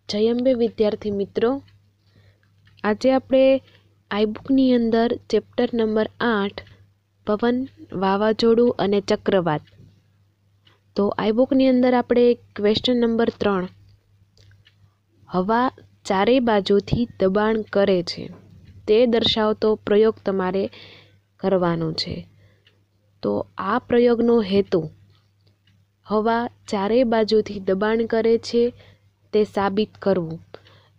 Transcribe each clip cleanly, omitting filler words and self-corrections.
જય અંબે વિદ્યાર્થી મિત્રો, આજે આપણે આઈબુકની અંદર ચેપ્ટર નંબર 8 પવન, વાવાઝોડું અને ચક્રવાત. તો આઈબુકની અંદર આપણે ક્વેશ્ચન નંબર 3, હવા ચારે બાજુથી દબાણ કરે છે તે દર્શાવતો પ્રયોગ તમારે કરવાનો છે. તો આ પ્રયોગનો હેતુ હવા ચારે બાજુથી દબાણ કરે છે તે સાબિત કરવું.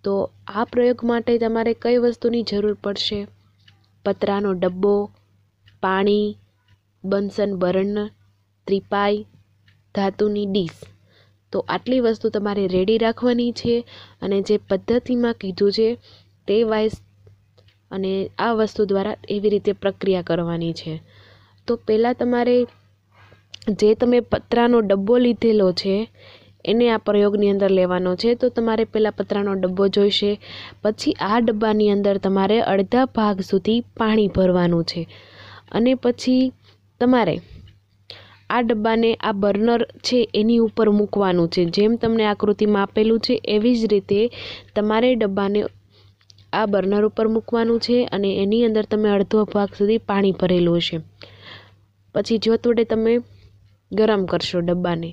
તો આ પ્રયોગ માટે તમારે કઈ વસ્તુની જરૂર પડશે? પતરાનો ડબ્બો, પાણી, બન્સન બર્ન, ત્રિપાઈ, ધાતુની ડીશ. તો આટલી વસ્તુ તમારે રેડી રાખવાની છે અને જે પદ્ધતિમાં કીધું છે તે વાઇઝ અને આ વસ્તુ દ્વારા એવી રીતે પ્રક્રિયા કરવાની છે. તો પહેલાં તમારે જે તમે પતરાનો ડબ્બો લીધેલો છે એને આ પ્રયોગની અંદર લેવાનો છે. તો તમારે પહેલાં પતરાનો ડબ્બો જોઈશે, પછી આ ડબ્બાની અંદર તમારે અડધા ભાગ સુધી પાણી ભરવાનું છે અને પછી તમારે આ ડબ્બાને આ બર્નર છે એની ઉપર મૂકવાનું છે. જેમ તમને આકૃતિમાં આપેલું છે એવી જ રીતે તમારે ડબ્બાને આ બર્નર ઉપર મૂકવાનું છે અને એની અંદર તમે અડધો ભાગ સુધી પાણી ભરેલું હશે. પછી જ્યોત વડે તમે ગરમ કરશો ડબ્બાને.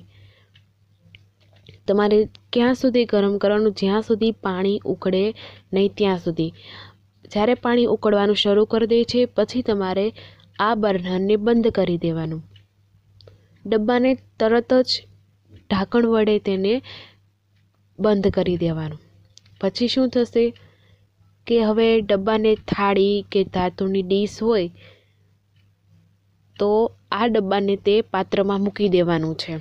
તમારે ક્યાં સુધી ગરમ કરવાનું? જ્યાં સુધી પાણી ઉકળે નહીં ત્યાં સુધી. જ્યારે પાણી ઉકળવાનું શરૂ કરી દે છે પછી તમારે આ બર્નરને બંધ કરી દેવાનું. ડબ્બાને તરત જ ઢાંકણ વડે તેને બંધ કરી દેવાનું. પછી શું થશે કે હવે ડબ્બાને થાળી કે ધાતુની ડીશ હોય તો આ ડબ્બાને તે પાત્રમાં મૂકી દેવાનું છે.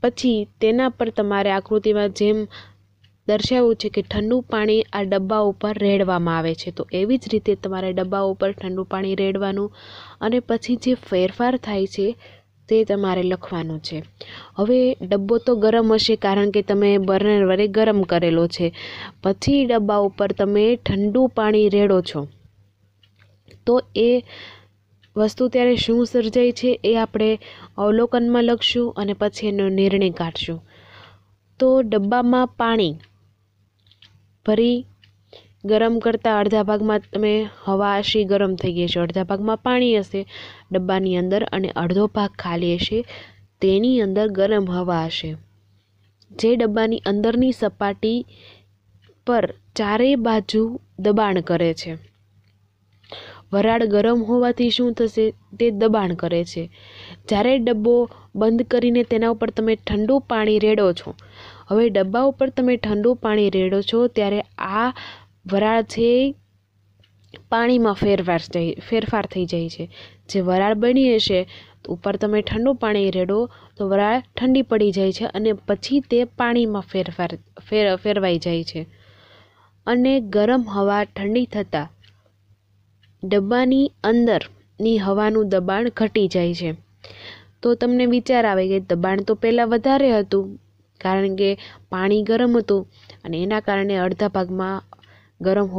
પછી તેના પર તમારે આકૃતિમાં જેમ દર્શાવ્યું છે કે ઠંડુ પાણી આ ડબ્બા ઉપર રેડવામાં આવે છે. તો એવી જ રીતે તમારે ડબ્બા ઉપર ઠંડુ પાણી રેડવાનું અને પછી જે ફેરફાર થાય છે તે તમારે લખવાનું છે. હવે ડબ્બો તો ગરમ હશે કારણ કે તમે બર્નર વડે ગરમ કરેલો છે. પછી ડબ્બા ઉપર તમે ઠંડુ પાણી રેડો છો તો એ વસ્તુ ત્યારે શું સર્જાય છે એ આપણે અવલોકનમાં લખશું અને પછી એનો નિર્ણય કાઢશું. તો ડબ્બામાં પાણી ભરી ગરમ કરતાં અડધા ભાગમાં તમે હવા હશે ગરમ થઈ ગઈ છે, અડધા ભાગમાં પાણી હશે ડબ્બાની અંદર અને અડધો ભાગ ખાલી હશે તેની અંદર ગરમ હવા હશે જે ડબ્બાની અંદરની સપાટી પર ચારેય બાજુ દબાણ કરે છે. વરાળ ગરમ હોવાથી શું થશે? તે દબાણ કરે છે. જ્યારે ડબ્બો બંધ કરીને તેના ઉપર તમે ઠંડુ પાણી રેડો છો, હવે ડબ્બા ઉપર તમે ઠંડુ પાણી રેડો છો ત્યારે આ વરાળ છે પાણીમાં ફેરફાર થઈ જાય છે. જે વરાળ બની હશે ઉપર તમે ઠંડુ પાણી રેડો તો વરાળ ઠંડી પડી જાય છે અને પછી તે પાણીમાં ફેરવાઈ જાય છે અને ગરમ હવા ઠંડી થતાં ડબ્બાની અંદરની હવાનું દબાણ ઘટી જાય છે. તો તમને વિચાર આવે કે દબાણ તો પહેલાં વધારે હતું કારણ કે પાણી ગરમ હતું અને એના કારણે અડધા ભાગમાં ગરમ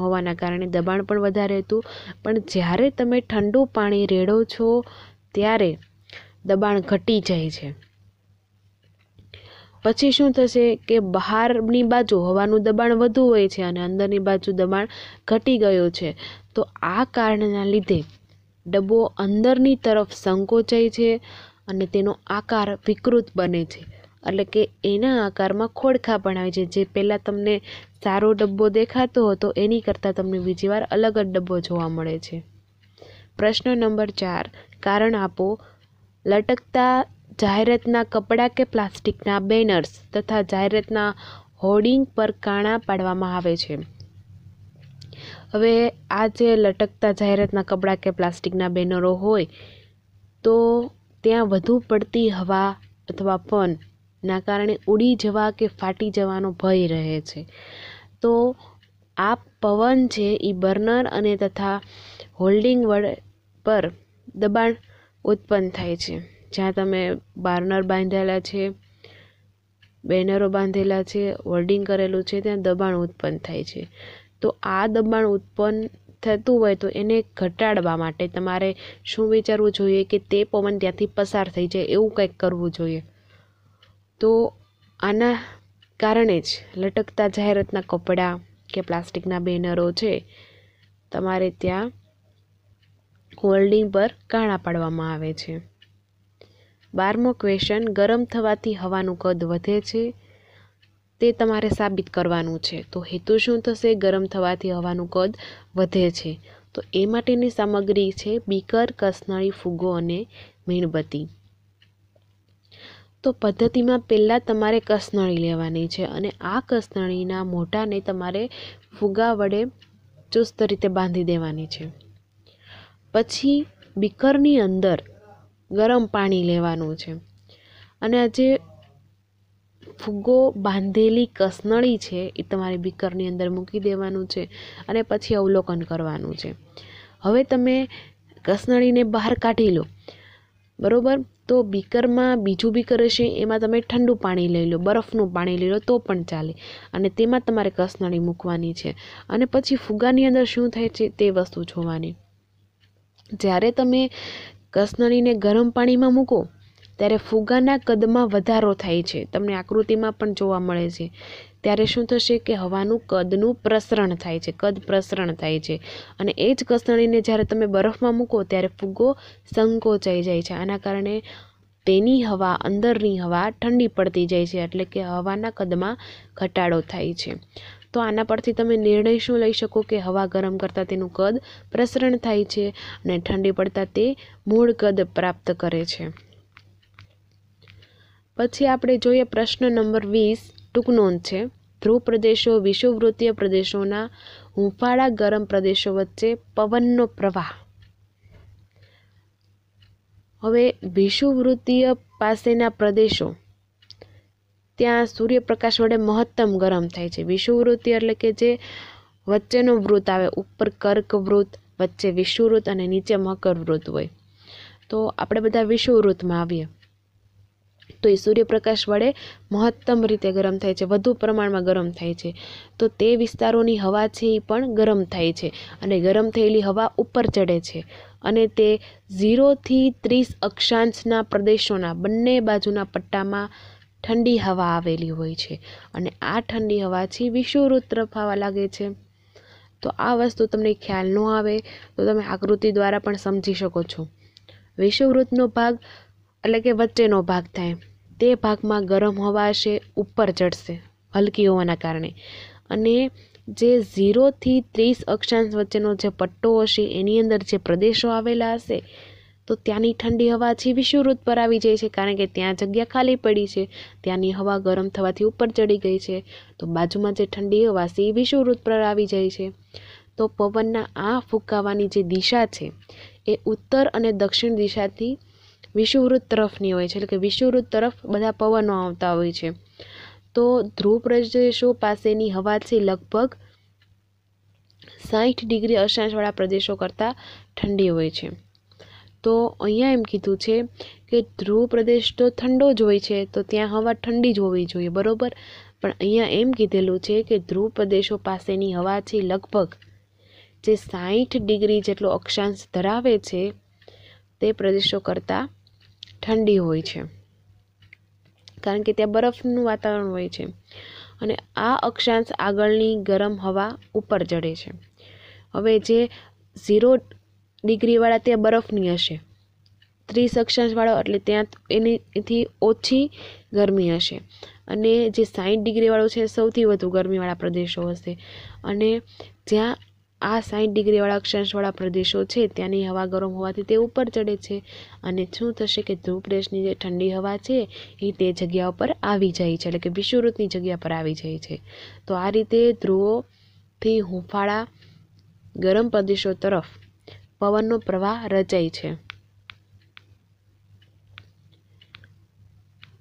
હોવાના કારણે દબાણ પણ વધારે હતું. પણ જ્યારે તમે ઠંડુ પાણી રેડો છો ત્યારે દબાણ ઘટી જાય છે. પછી શું થશે કે બહારની બાજુ હવાનું દબાણ વધુ હોય છે અને અંદરની બાજુ દબાણ ઘટી ગયું છે. તો આ કારણના લીધે ડબ્બો અંદરની તરફ સંકોચાય છે અને તેનો આકાર વિકૃત બને છે, એટલે કે એના આકારમાં ખોડખા પણ આવે છે. જે પહેલાં તમને સારો ડબ્બો દેખાતો હતો એની કરતાં તમને બીજી વાર અલગ જ ડબ્બો જોવા મળે છે. પ્રશ્ન નંબર 4, કારણ આપો. લટકતા જાહેરાતના કપડાં કે પ્લાસ્ટિકના બેનર્સ તથા જાહેરાતના હોર્ડિંગ પર કાણા પાડવામાં આવે છે. હવે આ જે લટકતા જાહેરાતના કપડાં કે પ્લાસ્ટિકના બેનરો હોય તો ત્યાં વધુ પડતી હવા અથવા પવનના કારણે ઉડી જવા કે ફાટી જવાનો ભય રહે છે. તો આ પવન છે એ બર્નર અને તથા હોલ્ડિંગ પર દબાણ ઉત્પન્ન થાય છે. જ્યાં તમે બર્નર બાંધેલા છે, બેનરો બાંધેલા છે, હોલ્ડિંગ કરેલું છે ત્યાં દબાણ ઉત્પન્ન થાય છે. તો આ દબાણ ઉત્પન્ન થતું હોય તો એને ઘટાડવા માટે તમારે શું વિચારવું જોઈએ કે તે પવન ત્યાંથી પસાર થઈ જાય એવું કંઈક કરવું જોઈએ. તો આના કારણે જ લટકતા જાહેરાતના કપડાં કે પ્લાસ્ટિકના બેનરો છે તમારે ત્યાં હોલ્ડિંગ પર કાણા પાડવામાં આવે છે। 12મો ક્વેશ્ચન, ગરમ થવાથી હવાનું કદ વધે છે તે તમારે સાબિત કરવાનું છે। તો હેતુ શું થશે? ગરમ થવાથી હવાનું કદ વધે છે, તો એ માટેની સામગ્રી છે બીકર, કસનળી, ફુગ્ગો અને મીણબત્તી। તો પદ્ધતિમાં પહેલાં તમારે કસનળી લેવાની છે અને આ કસનળીના મોઢાને તમારે ફુગ્ગા વડે ચુસ્ત રીતે બાંધી દેવાની છે। પછી બીકરની અંદર ગરમ પાણી લેવાનું છે અને આ જે ફુગ્ગો બાંધેલી કસનળી છે એ તમારે બીકરની અંદર મૂકી દેવાનું છે અને પછી અવલોકન કરવાનું છે। હવે તમે કસનળીને બહાર કાઢી લો, બરોબર? તો બીકરમાં બીજું બીકર હશે, એમાં તમે ઠંડુ પાણી લઈ લો, બરફનું પાણી લઈ લો તો પણ ચાલે, અને તેમાં તમારે કસનળી મૂકવાની છે અને પછી ફુગ્ગાની અંદર શું થાય છે તે વસ્તુ જોવાની। જ્યારે તમે કસનળીને ગરમ પાણીમાં મૂકો ત્યારે ફુગ્ગાના કદમાં વધારો થાય છે, તમને આકૃતિમાં પણ જોવા મળે છે। ત્યારે શું થશે કે હવાનું કદનું પ્રસરણ થાય છે, કદ પ્રસરણ થાય છે અને એ જ કસનળીને જ્યારે તમે બરફમાં મૂકો ત્યારે ફુગ્ગો સંકોચાઈ જાય છે। આના કારણે તેની હવા, અંદરની હવા ઠંડી પડતી જાય છે, એટલે કે હવાના કદમાં ઘટાડો થાય છે। તો આના પરથી તમે નિર્ણય શું લઈ શકો કે હવા ગરમ કરતાં તેનું કદ પ્રસરણ થાય છે અને ઠંડી પડતાં તે મૂળ કદ પ્રાપ્ત કરે છે। પછી આપણે જોઈએ પ્રશ્ન નંબર 20, ટૂંક નોંધ છે। ધ્રુવ પ્રદેશો વિષુવવૃત્તીય પ્રદેશોના હૂંફાળા ગરમ પ્રદેશો વચ્ચે પવનનો પ્રવાહ। હવે વિષુવવૃત્તીય પાસેના પ્રદેશો ત્યાં સૂર્યપ્રકાશ વડે મહત્તમ ગરમ થાય છે। વિષુવવૃત્તીય એટલે કે જે વચ્ચેનો વૃત્ત આવે, ઉપર કર્કવૃત્ત, વચ્ચે વિષુવવૃત્ત અને નીચે મકરવૃત્ત હોય, તો આપણે બધા વિષુવવૃત્તમાં આવીએ તો એ સૂર્યપ્રકાશ વડે મહત્તમ રીતે ગરમ થાય છે, વધુ પ્રમાણમાં ગરમ થાય છે। તો તે વિસ્તારોની હવા છે એ પણ ગરમ થાય છે અને ગરમ થયેલી હવા ઉપર ચડે છે અને તે 0થી 30 અક્ષાંશના પ્રદેશોના બંને બાજુના પટ્ટામાં ઠંડી હવા આવેલી હોય છે અને આ ઠંડી હવા છે વિષુવવૃત્ત તરફ આવવા લાગે છે। તો આ વસ્તુ તમને ખ્યાલ ન આવે તો તમે આકૃતિ દ્વારા પણ સમજી શકો છો। વિષુવવૃત્તનો ભાગ એટલે કે વચ્ચેનો ભાગ થાય, તે ભાગમાં ગરમ હવા હશે, ઉપર ચડશે હલકી હોવાના કારણે, અને જે 0થી 30 અક્ષાંશ વચ્ચેનો જે પટ્ટો હશે એની અંદર જે પ્રદેશો આવેલા હશે તો ત્યાંની ઠંડી હવા છે વિષુવવૃત્ત પર આવી જાય છે, કારણ કે ત્યાં જગ્યા ખાલી પડી છે, ત્યાંની હવા ગરમ થવાથી ઉપર ચડી ગઈ છે, તો બાજુમાં જે ઠંડી હવા છે એ વિષુવવૃત્ત પર આવી જાય છે। તો પવનના આ ફૂંકાવાની જે દિશા છે એ ઉત્તર અને દક્ષિણ દિશાથી વિષુવવૃત્ત તરફની હોય છે, એટલે કે વિષુવવૃત્ત તરફ બધા પવનો આવતા હોય છે। તો ધ્રુવ પ્રદેશો પાસેની હવા છે લગભગ 60 ડિગ્રી અક્ષાંશવાળા પ્રદેશો કરતાં ઠંડી હોય છે। તો અહીંયા એમ કીધું છે કે ધ્રુવ પ્રદેશ તો ઠંડો જ હોય છે, તો ત્યાં હવા ઠંડી જ હોવી જોઈએ, બરોબર? પણ અહીંયા એમ કીધેલું છે કે ધ્રુવ પ્રદેશો પાસેની હવા છે લગભગ જે 60 ડિગ્રી જેટલો અક્ષાંશ ધરાવે છે તે પ્રદેશો કરતાં ઠંડી હોય છે, કારણ કે ત્યાં બરફનું વાતાવરણ હોય છે અને આ અક્ષાંશ આગળની ગરમ હવા ઉપર ચડે છે। હવે જે 0 ડિગ્રીવાળા ત્યાં બરફની હશે, 30 અક્ષાંશવાળો એટલે ત્યાં એનીથી ઓછી ગરમી હશે, અને જે 60 ડિગ્રીવાળો છે સૌથી વધુ ગરમીવાળા પ્રદેશો હશે, અને જ્યાં આ 60 ડિગ્રીવાળા અક્ષાંશવાળા પ્રદેશો છે ત્યાંની હવા ગરમ હોવાથી તે ઉપર ચડે છે અને શું થશે કે ધ્રુવ પ્રદેશની જે ઠંડી હવા છે એ તે જગ્યા ઉપર આવી જાય છે, એટલે કે વિષુવવૃત્તની જગ્યા પર આવી જાય છે। તો આ રીતે ધ્રુવોથી હૂંફાળા ગરમ પ્રદેશો તરફ પવનનો પ્રવાહ રચાય છે।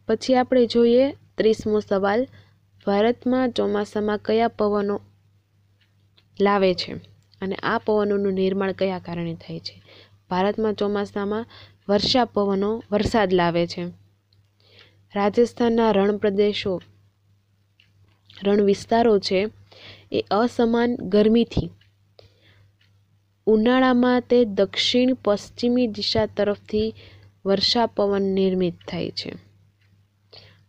પછી આપણે જોઈએ 30મો સવાલ, ભારતમાં ચોમાસામાં કયા પવનો લાવે છે અને આ પવનોનું નિર્માણ કયા કારણે થાય છે? ભારતમાં ચોમાસામાં વર્ષા પવનો વરસાદ લાવે છે। રાજસ્થાનના રણ પ્રદેશો, રણ વિસ્તારો છે એ અસમાન ગરમીથી ઉનાળામાં તે દક્ષિણ પશ્ચિમી દિશા તરફથી વર્ષા પવન નિર્મિત થાય છે।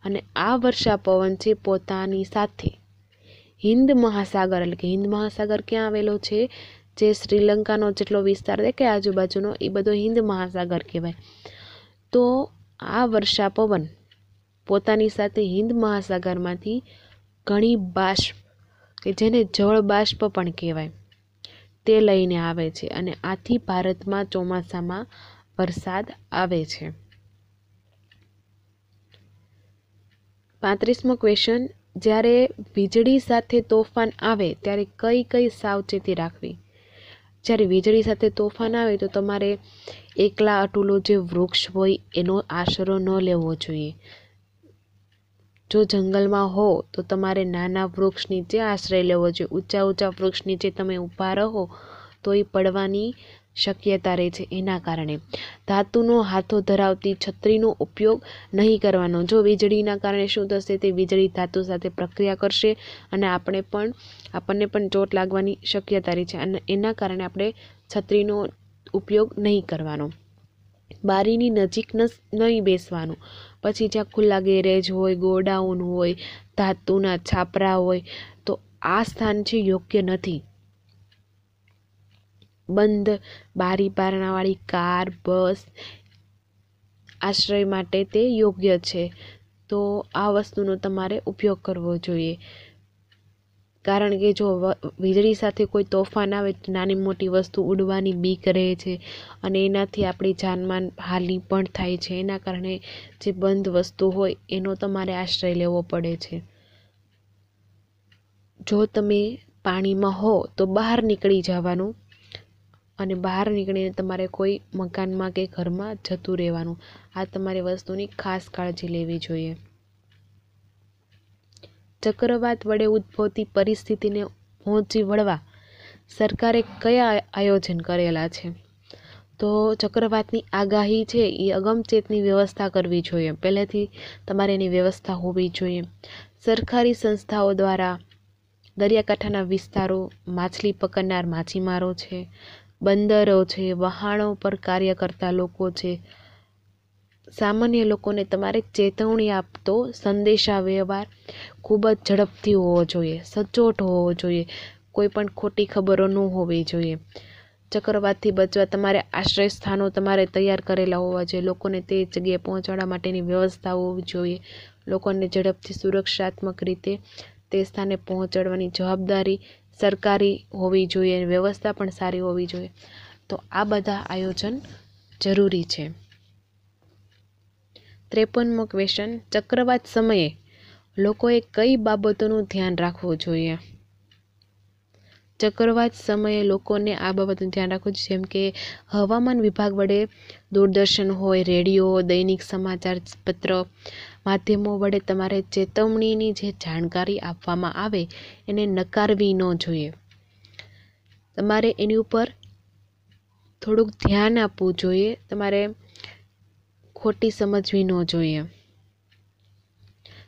અને આ વર્ષા પવન છે પોતાની સાથે હિન્દ મહાસાગર, એટલે કે હિન્દ મહાસાગર ક્યાં આવેલો છે, જે શ્રીલંકાનો જેટલો વિસ્તાર દેખાય આજુબાજુનો એ બધો હિન્દ મહાસાગર કહેવાય. તો આ વર્ષા પવન પોતાની સાથે હિન્દ મહાસાગરમાંથી ઘણી બાષ્પ, કે જેને જળ બાષ્પ પણ કહેવાય, તે લઈને આવે છે અને આથી ભારતમાં ચોમાસામાં વરસાદ આવે છે. 35મો ક્વેશ્ચન, જ્યારે વીજળી સાથે તોફાન આવે ત્યારે કઈ કઈ સાવચેતી રાખવી? જ્યારે વીજળી સાથે તોફાન આવે તો તમારે એકલા અટુલો જે વૃક્ષ હોય એનો આશરો ન લેવો જોઈએ. જો જંગલમાં હો તો તમારે નાના વૃક્ષ નીચે આશ્રય લેવો જોઈએ. ઊંચા ઊંચા વૃક્ષ નીચે તમે ઊભા રહો તો એ પડવાની શક્યતા રહે છે. એના કારણે ધાતુનો હાથો ધરાવતી છત્રીનો ઉપયોગ નહીં કરવાનો. જો વીજળીના કારણે શું થશે, તે વીજળી ધાતુ સાથે પ્રક્રિયા કરશે અને આપણને પણ ચોટ લાગવાની શક્યતા રહે છે અને એના કારણે આપણે છત્રીનો ઉપયોગ નહીં કરવાનો. બારીની નજીક નહીં બેસવાનું. પછી જ્યાં ખુલ્લા ગેરેજ હોય, ગોડાઉન હોય, ધાતુના છાપરા હોય, તો આ સ્થાન છે યોગ્ય નથી. બંધ બારી બારણાવાળી કાર, બસ આશ્રય માટે તે યોગ્ય છે. તો આ વસ્તુનો તમારે ઉપયોગ કરવો જોઈએ. કારણ કે જો વીજળી સાથે કોઈ તોફાન આવે તો નાની મોટી વસ્તુ ઉડવાની બીક રહે છે અને એનાથી આપણી જાનમાન હાનિ પણ થાય છે. એના કારણે જે બંધ વસ્તુ હોય એનો તમારે આશ્રય લેવો પડે છે. જો તમે પાણીમાં હો તો બહાર નીકળી જવાનું અને બહાર નીકળીને તમારે કોઈ મકાનમાં કે ઘરમાં જતું રહેવાનું. આ તમારી વસ્તુની ખાસ કાળજી લેવી જોઈએ. ચક્રવાત વડે ઉદ્ભવતી પરિસ્થિતિને પહોંચી વળવા સરકારે કયા આયોજન કરેલા છે? તો ચક્રવાતની આગાહી છે એ અગમચેતની વ્યવસ્થા કરવી જોઈએ. પહેલેથી તમારે એની વ્યવસ્થા હોવી જોઈએ. સરકારી સંસ્થાઓ દ્વારા દરિયાકાંઠાના વિસ્તારો, માછલી પકડનાર માછીમારો છે, બંદરો છે, વહાણો પર કાર્ય કરતા લોકો છે, સામાન્ય લોકોને તમારે ચેતવણી આપતો સંદેશા વ્યવહાર ખૂબ જ ઝડપથી હોવો જોઈએ, સચોટ હોવો જોઈએ. કોઈ પણ ખોટી ખબરો ન હોવી જોઈએ. ચક્રવાતથી બચવા તમારે આશ્રય સ્થાનો તમારે તૈયાર કરેલા હોવા જોઈએ. લોકોને તે જગ્યાએ પહોંચાડવા માટેની વ્યવસ્થા હોવી જોઈએ. લોકોને ઝડપથી સુરક્ષાત્મક રીતે તે સ્થાને પહોંચાડવાની જવાબદારી સરકારી હોવી જોઈએ. વ્યવસ્થા પણ સારી હોવી જોઈએ. તો આ બધા આયોજન જરૂરી છે. 53મો ક્વેશ્ચન, ચક્રવાત સમયે લોકોએ કઈ બાબતોનું ધ્યાન રાખવું જોઈએ? ચક્રવાત સમયે લોકોને આ બાબતનું ધ્યાન રાખવું જોઈએ, જેમ કે હવામાન વિભાગ વડે દૂરદર્શન હોય, રેડિયો, દૈનિક સમાચાર પત્ર માધ્યમો વડે તમારે ચેતવણીની જે જાણકારી આપવામાં આવે એને નકારવી ન જોઈએ. તમારે એની ઉપર થોડુંક ધ્યાન આપવું જોઈએ. તમારે ખોટી સમજવી ન જોઈએ.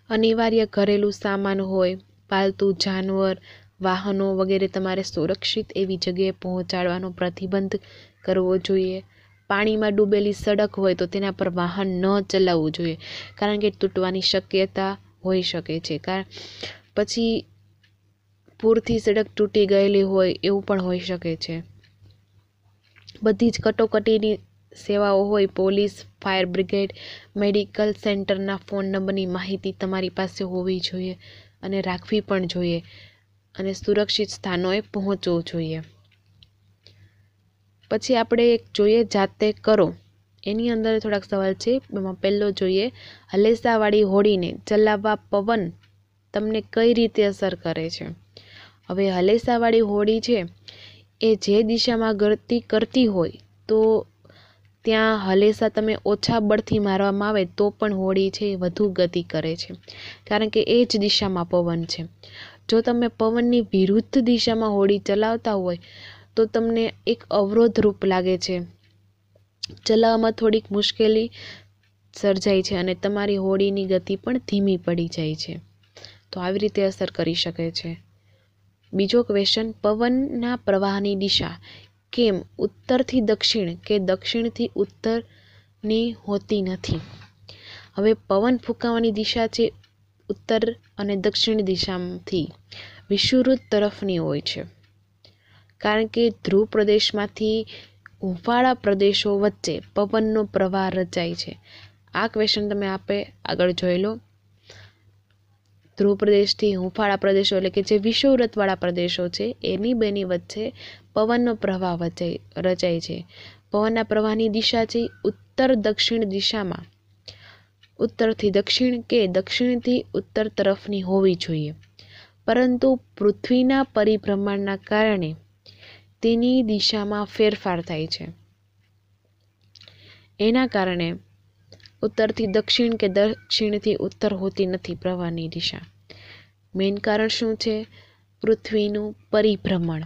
અનિવાર્ય ઘરેલું સામાન હોય, પાલતુ જાનવર, વાહનો વગેરે તમારે સુરક્ષિત એવી જગ્યાએ પહોંચાડવાનો પ્રતિબંધ કરવો જોઈએ. પાણીમાં ડૂબેલી સડક હોય તો તેના પર વાહન ન ચલાવવું જોઈએ, કારણ કે તૂટવાની શક્યતા હોઈ શકે છે. પછી પૂરથી સડક તૂટી ગયેલી હોય એવું પણ હોઈ શકે છે. બધી જ કટોકટીની સેવાઓ હોય, પોલીસ, ફાયર બ્રિગેડ, મેડિકલ સેન્ટરના ફોન નંબરની માહિતી તમારી પાસે હોવી જોઈએ અને રાખવી પણ જોઈએ અને સુરક્ષિત સ્થાનોએ પહોંચવું જોઈએ. પછી આપણે એક જોઈએ જાતે કરો. એની અંદર થોડાક સવાલ છે. એમાં પહેલો જોઈએ, હલેસાવાળી હોડીને ચલાવવા પવન તમને કઈ રીતે અસર કરે છે? હવે હલેસાવાળી હોડી છે એ જે દિશામાં ગતિ કરતી હોય તો ત્યાં હલેસા તમે ઓછા બળથી મારવામાં આવે તો પણ હોડી છે એ વધુ ગતિ કરે છે, કારણ કે એ જ દિશામાં પવન છે. જો તમે પવનની વિરુદ્ધ દિશામાં હોડી ચલાવતા હોય તો તમને એક અવરોધ રૂપ લાગે છે, ચલાવવામાં થોડીક મુશ્કેલી સર્જાય છે અને તમારી હોડીની ગતિ પણ ધીમી પડી જાય છે. તો આવી રીતે અસર કરી શકે છે. બીજો ક્વેશ્ચન, પવનના પ્રવાહની દિશા કેમ ઉત્તરથી દક્ષિણ કે દક્ષિણથી ઉત્તરની હોતી નથી? હવે પવન ફૂંકાવાની દિશા છે ઉત્તર અને દક્ષિણ દિશામાંથી વિષુવવૃત્ત તરફની હોય છે, કારણ કે ધ્રુવ પ્રદેશમાંથી હુંફાળા પ્રદેશો વચ્ચે પવનનો પ્રવાહ રચાય છે. આ ક્વેશ્ચન તમે આગળ જોઈ લો. ધ્રુવ પ્રદેશથી હુંફાળા પ્રદેશો એટલે કે જે વિષુવવૃત્તવાળા પ્રદેશો છે એની બેની વચ્ચે પવનનો પ્રવાહ રચાય છે. પવનના પ્રવાહની દિશા છે ઉત્તર દક્ષિણ દિશામાં, ઉત્તરથી દક્ષિણ કે દક્ષિણથી ઉત્તર તરફની હોવી જોઈએ, પરંતુ પૃથ્વીના પરિભ્રમણના કારણે તેની દિશામાં ફેરફાર થાય છે. એના કારણે ઉત્તરથી દક્ષિણ કે દક્ષિણથી ઉત્તર હોતી નથી પ્રવાહની દિશા. મેઇન કારણ શું છે? પૃથ્વીનું પરિભ્રમણ.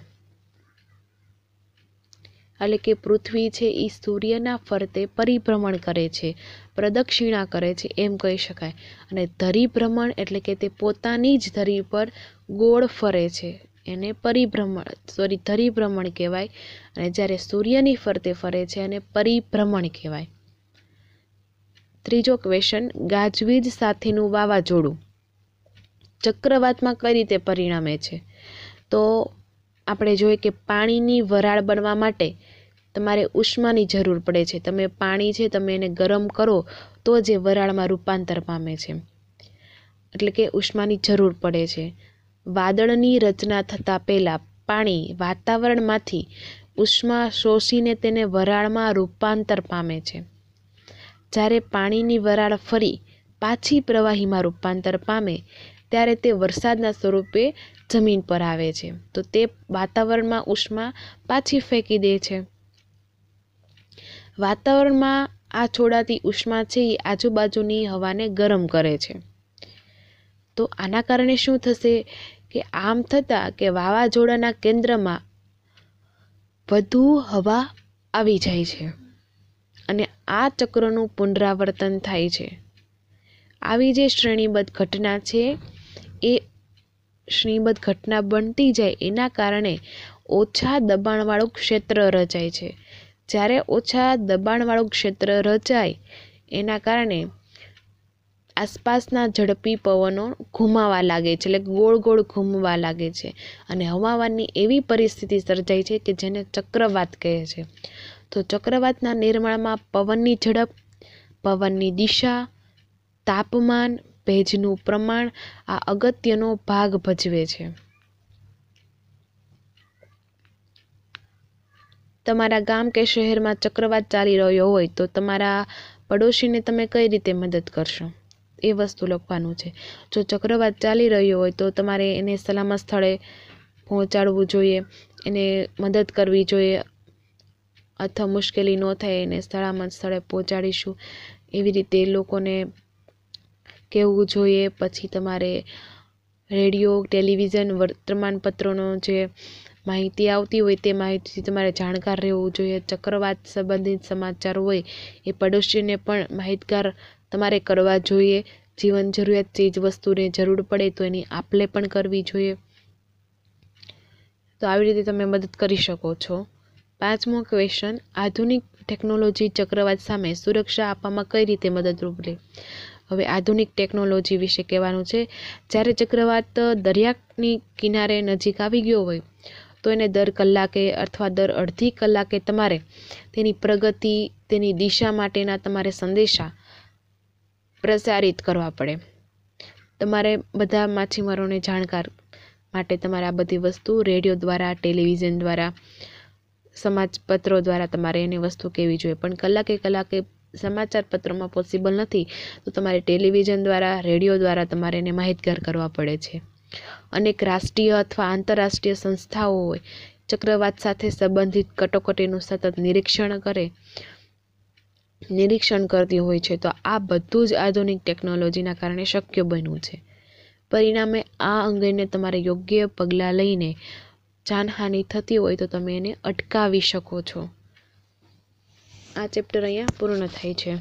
એટલે કે પૃથ્વી છે એ સૂર્યના ફરતે પરિભ્રમણ કરે છે, પ્રદક્ષિણા કરે છે એમ કહી શકાય. અને ધરીભ્રમણ એટલે કે તે પોતાની જ ધરી પર ગોળ ફરે છે, એને ધરીભ્રમણ કહેવાય. અને જ્યારે સૂર્યની ફરતે ફરે છે અને પરિભ્રમણ કહેવાય. ત્રીજો ક્વેશ્ચન, ગાજવીજ સાથેનું વાવાઝોડું ચક્રવાતમાં કઈ રીતે પરિણમે છે? તો આપણે જોઈએ કે પાણીની વરાળ બનવા માટે તમારે ઉષ્માની જરૂર પડે છે. તમે પાણી છે તમે એને ગરમ કરો તો જ એ વરાળમાં રૂપાંતર પામે છે, એટલે કે ઉષ્માની જરૂર પડે છે. વાદળની રચના થતાં પહેલાં પાણી વાતાવરણમાંથી ઉષ્મા શોષીને તેને વરાળમાં રૂપાંતર પામે છે. જ્યારે પાણીની વરાળ ફરી પાછી પ્રવાહીમાં રૂપાંતર પામે ત્યારે તે વરસાદના સ્વરૂપે જમીન પર આવે છે. તો તે વાતાવરણમાં ઉષ્મા પાછી ફેંકી દે છે. વાતાવરણમાં આ છોડાતી ઉષ્મા છે એ આજુબાજુની હવાને ગરમ કરે છે. તો આના કારણે શું થશે કે આમ થતાં કે વાવાઝોડાના કેન્દ્રમાં વધુ હવા આવી જાય છે અને આ ચક્રનું પુનરાવર્તન થાય છે. આવી જે શ્રેણીબદ્ધ ઘટના છે એ શ્રેણીબદ્ધ ઘટના બનતી જાય એના કારણે ઓછા દબાણવાળું ક્ષેત્ર રચાય છે. જ્યારે ઓછા દબાણવાળું ક્ષેત્ર રચાય એના કારણે આસપાસના ઝડપી પવનો ઘૂમાવા લાગે છે, એટલે ગોળ ગોળ ઘૂમવા લાગે છે અને હવામાનની એવી પરિસ્થિતિ સર્જાય છે કે જેને ચક્રવાત કહે છે. તો ચક્રવાતના નિર્માણમાં પવનની ઝડપ, પવનની દિશા, તાપમાન, ભેજનું પ્રમાણ આ અગત્યનો ભાગ ભજવે છે. તમારા ગામ કે શહેરમાં ચક્રવાત ચાલી રહ્યો હોય તો તમારા પડોશીને તમે કઈ રીતે મદદ કરશો એ વસ્તુ લખવાનું છે. જો ચક્રવાત ચાલી રહ્યો હોય તો તમારે એને સલામત સ્થળે પહોંચાડવું જોઈએ, એને મદદ કરવી જોઈએ, અથવા મુશ્કેલી ન થાય એને સલામત સ્થળે પહોંચાડીશું એવી રીતે લોકોને કહેવું જોઈએ. પછી તમારે રેડિયો, ટેલિવિઝન, વર્તમાનપત્રોનો જે માહિતી આવતી હોય તે માહિતીથી તમારે જાણકાર રહેવું જોઈએ. ચક્રવાત સંબંધિત સમાચાર હોય એ પડોશીને પણ માહિતગાર તમારે કરવા જોઈએ. જીવન જરૂરિયાત ચીજ વસ્તુને જરૂર પડે તો એની આપ-લે પણ કરવી જોઈએ. તો આવી રીતે તમે મદદ કરી શકો છો. 5મો ક્વેશ્ચન, આધુનિક ટેકનોલોજી ચક્રવાત સામે સુરક્ષા આપવામાં કઈ રીતે મદદરૂપ રહે? હવે આધુનિક ટેકનોલોજી વિશે કહેવાનું છે. જ્યારે ચક્રવાત દરિયાની કિનારે નજીક આવી ગયો હોય તો એને દર કલાકે અથવા દર અડધી કલાકે તમારે તેની પ્રગતિ, તેની દિશા માટેના તમારે સંદેશા પ્રસારિત કરવા પડે. તમારે બધા માછીમારોને જાણકાર માટે તમારે આ બધી વસ્તુ રેડિયો દ્વારા, ટેલિવિઝન દ્વારા, સમાજપત્રો દ્વારા તમારે એની વસ્તુ કહેવી જોઈએ. પણ કલાકે સમાચાર પત્રોમાં પોસિબલ નથી તો તમારે ટેલિવિઝન દ્વારા, રેડિયો દ્વારા તમારે એને માહિતગાર કરવા પડે છે. અનેક રાષ્ટ્રીય અથવા આંતરરાષ્ટ્રીય સંસ્થાઓ હોય ચક્રવાત સાથે સંબંધિત કટોકટીનું સતત નિરીક્ષણ કરતી હોય છે. તો આ બધું જ આધુનિક ટેકનોલોજીના કારણે શક્ય બન્યું છે. પરિણામે આ અંગેને તમારે યોગ્ય પગલાં લઈને જાનહાનિ થતી હોય તો તમે એને અટકાવી શકો છો. આ ચેપ્ટર અહીંયા પૂર્ણ થાય છે.